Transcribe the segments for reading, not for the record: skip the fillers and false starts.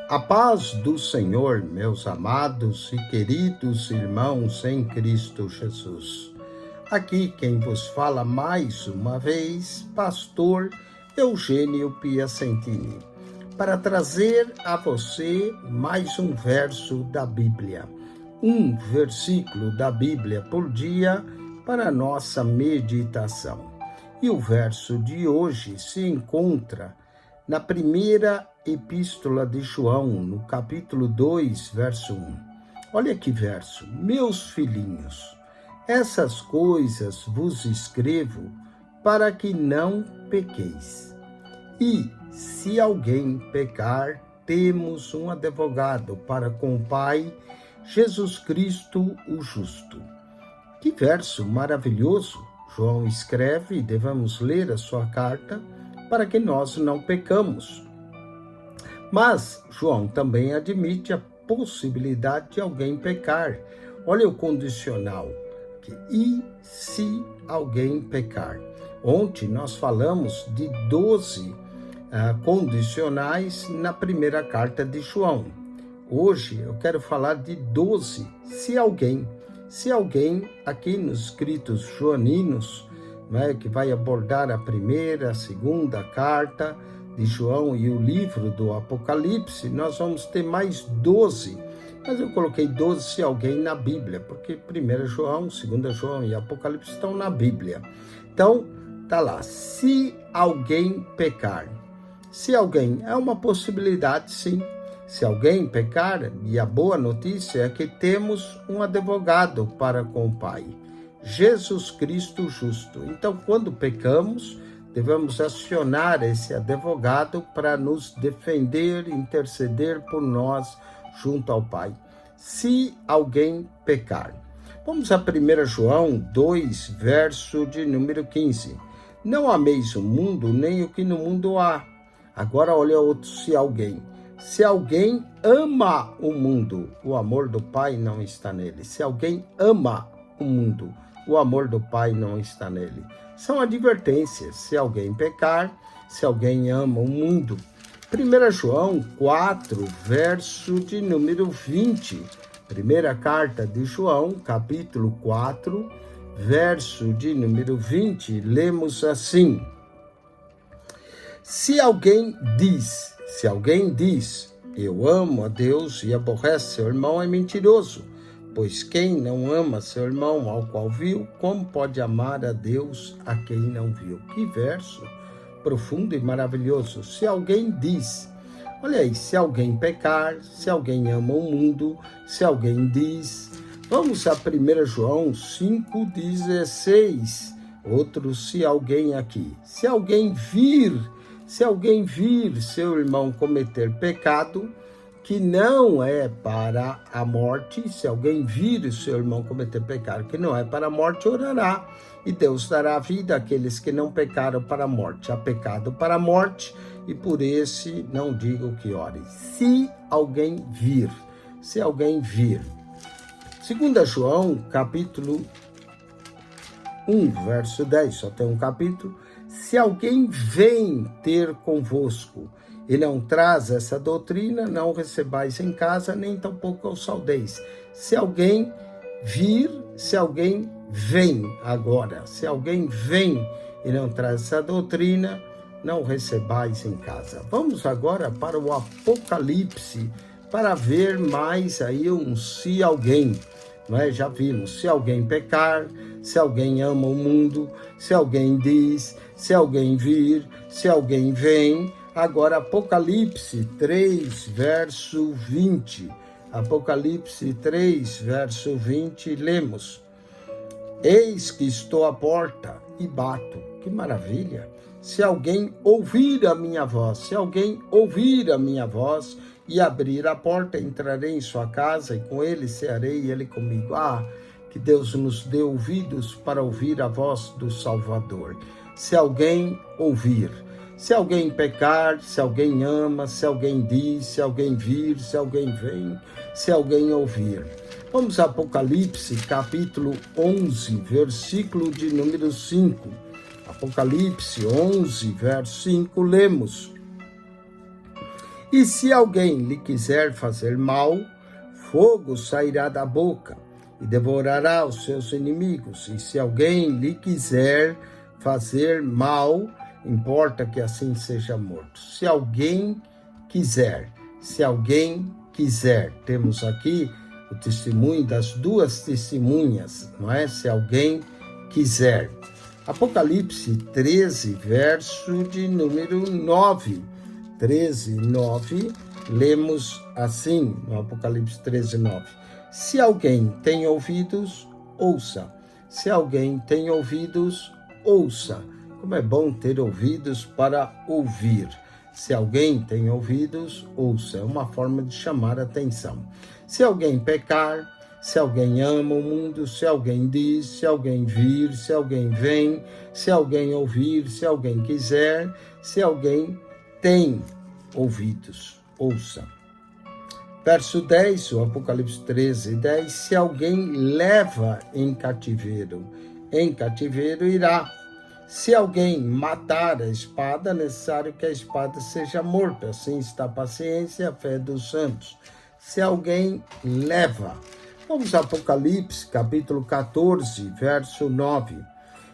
A paz do Senhor, meus amados e queridos irmãos em Cristo Jesus. Aqui quem vos fala mais uma vez, pastor Eugênio Piacentini, para trazer a você mais um verso da Bíblia, um versículo da Bíblia por dia para nossa meditação. E o verso de hoje se encontra na primeira epístola de João, no capítulo 2, verso 1. Olha que verso. Meus filhinhos, essas coisas vos escrevo para que não pequeis. E, se alguém pecar, temos um advogado para com o Pai, Jesus Cristo, o justo. Que verso maravilhoso! João escreve e devemos ler a sua carta para que nós não pecamos. Mas João também admite a possibilidade de alguém pecar. Olha o condicional. E se alguém pecar? Ontem nós falamos de 12 condicionais na primeira carta de João. Hoje eu quero falar de 12 se alguém. Se alguém, aqui nos escritos joaninos, que vai abordar a primeira, a segunda carta de João e o livro do Apocalipse, nós vamos ter mais 12. Mas eu coloquei 12 se alguém na Bíblia, porque 1 João, 2 João e Apocalipse estão na Bíblia. Então, tá lá, se alguém pecar. Se alguém, é uma possibilidade, sim. Se alguém pecar, e a boa notícia é que temos um advogado para com o Pai, Jesus Cristo justo. Então, quando pecamos, devemos acionar esse advogado para nos defender, interceder por nós junto ao Pai. Se alguém pecar. Vamos a 1 João 2, verso de número 15. Não ameis o mundo, nem o que no mundo há. Agora olha outro se alguém. Se alguém ama o mundo, o amor do Pai não está nele. Se alguém ama o mundo, o amor do Pai não está nele. São advertências. Se alguém pecar, se alguém ama o mundo. 1 João 4, verso de número 20. Primeira carta de João, capítulo 4, verso de número 20. Lemos assim. Se alguém diz, eu amo a Deus e aborrece seu irmão, é mentiroso. Pois quem não ama seu irmão ao qual viu, como pode amar a Deus a quem não viu? Que verso profundo e maravilhoso. Se alguém diz, olha aí, se alguém pecar, se alguém ama o mundo, se alguém diz. Vamos a 1 João 5,16. Outro se alguém aqui. Se alguém vir seu irmão cometer pecado, que não é para a morte, se alguém vir o seu irmão cometer pecado que não é para a morte, orará, e Deus dará vida àqueles que não pecaram para a morte. Há pecado para a morte, e por esse não digo que ore. Se alguém vir. 2 João, capítulo 1, verso 10, só tem um capítulo. Se alguém vem ter convosco e não traz essa doutrina, não recebais em casa, nem tampouco o saudeis. Se alguém vir, se alguém vem agora, se alguém vem e não traz essa doutrina, não recebais em casa. Vamos agora para o Apocalipse, para ver mais aí um se alguém. Já vimos, se alguém pecar, se alguém ama o mundo, se alguém diz, se alguém vir, se alguém vem. Agora, Apocalipse 3, verso 20. Apocalipse 3, verso 20, lemos. Eis que estou à porta e bato. Que maravilha! Se alguém ouvir a minha voz, e abrir a porta, entrarei em sua casa e com ele cearei e ele comigo. Que Deus nos dê ouvidos para ouvir a voz do Salvador. Se alguém ouvir, se alguém pecar, se alguém ama, se alguém diz, se alguém vir, se alguém vem, se alguém ouvir. Vamos a Apocalipse, capítulo 11, versículo de número 5. Apocalipse 11, verso 5, lemos. E se alguém lhe quiser fazer mal, fogo sairá da boca e devorará os seus inimigos. E se alguém lhe quiser fazer mal, importa que assim seja morto. Se alguém quiser, temos aqui o testemunho das duas testemunhas, não é? Se alguém quiser. Apocalipse 13, verso de número 9. 13, 9, lemos assim, no Apocalipse 13, 9. Se alguém tem ouvidos, ouça. Se alguém tem ouvidos, ouça. Como é bom ter ouvidos para ouvir. Se alguém tem ouvidos, ouça. É uma forma de chamar a atenção. Se alguém pecar, se alguém ama o mundo, se alguém diz, se alguém vir, se alguém vem, se alguém ouvir, se alguém quiser, se alguém tem ouvidos, ouça. Verso 10, o Apocalipse 13, 10. Se alguém leva em cativeiro irá. Se alguém matar a espada, é necessário que a espada seja morta. Assim está a paciência e a fé dos santos. Se alguém leva. Vamos a Apocalipse, capítulo 14, verso 9.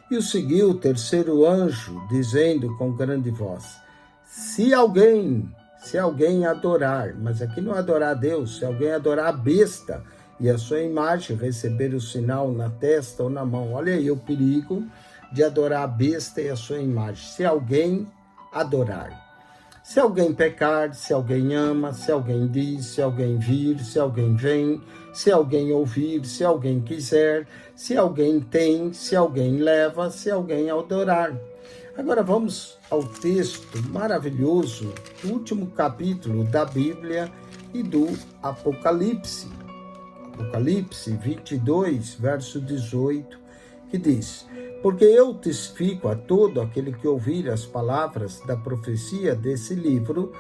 E o seguiu o terceiro anjo, dizendo com grande voz: se alguém adorar, mas aqui não adorar a Deus, se alguém adorar a besta e a sua imagem, receber o sinal na testa ou na mão. Olha aí o perigo de adorar a besta e a sua imagem. Se alguém adorar. Se alguém pecar, se alguém ama, se alguém diz, se alguém vir, se alguém vem, se alguém ouvir, se alguém quiser, se alguém tem, se alguém leva, se alguém adorar. Agora vamos ao texto maravilhoso do último capítulo da Bíblia e do Apocalipse. Apocalipse 22, verso 18, que diz: porque eu testifico a todo aquele que ouvir as palavras da profecia desse livro,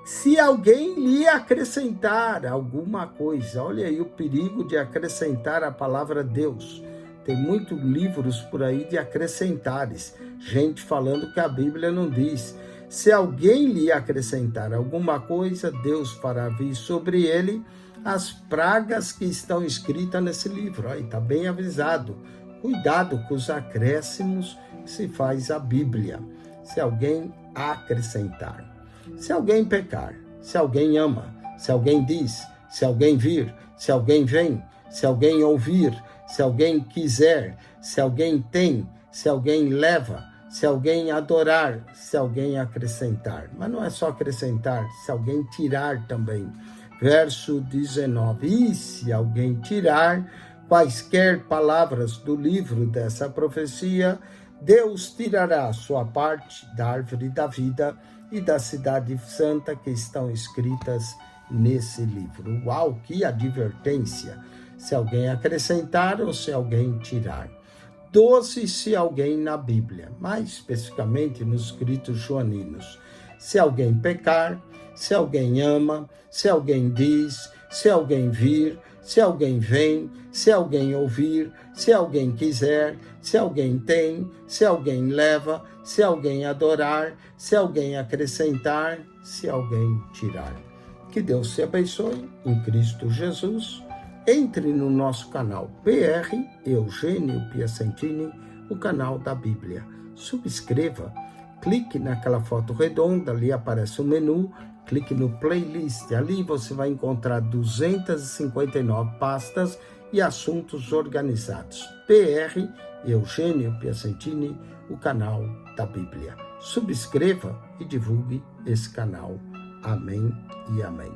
se alguém lhe acrescentar alguma coisa. Olha aí o perigo de acrescentar a palavra Deus. Tem muitos livros por aí de acrescentares, gente falando que a Bíblia não diz. Se alguém lhe acrescentar alguma coisa, Deus fará vir sobre ele as pragas que estão escritas nesse livro. Aí está bem avisado. Cuidado com os acréscimos que se faz à Bíblia. Se alguém acrescentar. Se alguém pecar, se alguém ama, se alguém diz, se alguém vir, se alguém vem, se alguém ouvir, se alguém quiser, se alguém tem, se alguém leva, se alguém adorar, se alguém acrescentar. Mas não é só acrescentar, se alguém tirar também. Verso 19. E se alguém tirar quaisquer palavras do livro dessa profecia, Deus tirará sua parte da árvore da vida e da cidade santa que estão escritas nesse livro. Uau, que advertência! Se alguém acrescentar ou se alguém tirar. 12, se alguém na Bíblia, mais especificamente nos escritos joaninos. Se alguém pecar, se alguém ama, se alguém diz, se alguém vir, se alguém vem, se alguém ouvir, se alguém quiser, se alguém tem, se alguém leva, se alguém adorar, se alguém acrescentar, se alguém tirar. Que Deus te abençoe em Cristo Jesus. Entre no nosso canal PR Eugênio Piacentini, o canal da Bíblia. Subscreva, clique naquela foto redonda, ali aparece o menu, clique no playlist, ali você vai encontrar 259 pastas e assuntos organizados. PR Eugênio Piacentini, o canal da Bíblia. Subscreva e divulgue esse canal. Amém e amém.